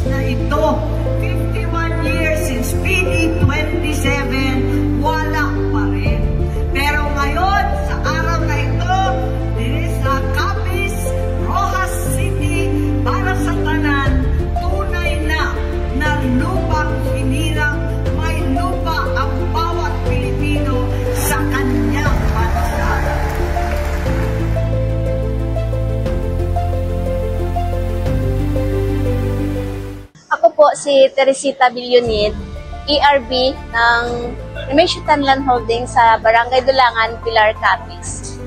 Na ito, 51 years since PD 27, wala pa rin. Pero ngayon, sa araw na ito, dito sa Capiz, Roxas City, para sa tanan, tunay na lupang hinirang, may lupa ang bawat Pilipino sa kanyang bansa. Ako po si Teresita Billonid, ERB ng Remeshutan Land Holding sa Barangay Dulangan, Pilar, Capiz.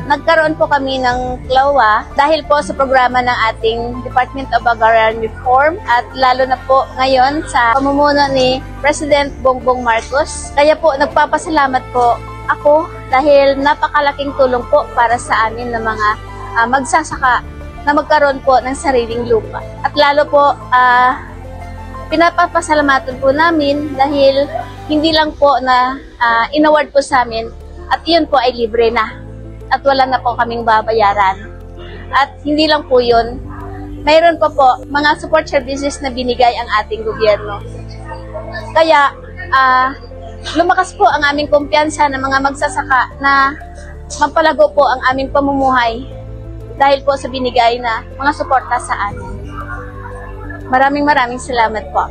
Nagkaroon po kami ng CLOA dahil po sa programa ng ating Department of Agrarian Reform at lalo na po ngayon sa pamumuno ni President Bongbong Marcos. Kaya po nagpapasalamat po ako dahil napakalaking tulong po para sa amin ng mga magsasaka na magkaroon po ng sariling lupa. At lalo po, pinapapasalamatan po namin dahil hindi lang po na in-award po sa amin at yun po ay libre na. At wala na po kaming babayaran. At hindi lang po yun, mayroon pa po mga support services na binigay ang ating gobyerno. Kaya, lumakas po ang aming kumpiyansa ng mga magsasaka na magpalago po ang aming pamumuhay dahil po sa binigay na mga suporta sa amin. Maraming salamat po.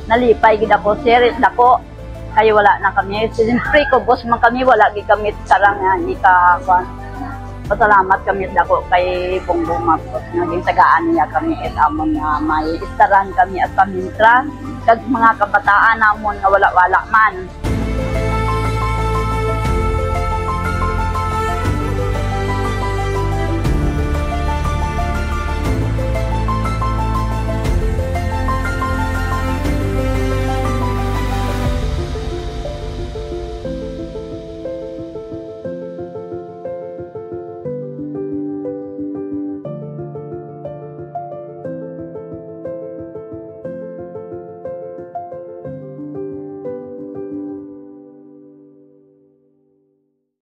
Nalipay gid ako, serious dako. Kaya wala na kami. Siyempre ko, boss man kami, wala gid kami sarang ika. Pasalamat kami dako kay Bongbong Marcos. Naging tagaan niya kami at amon nga may istaran kami at pamintra. Kag mga kabataan namon nga wala-wala man.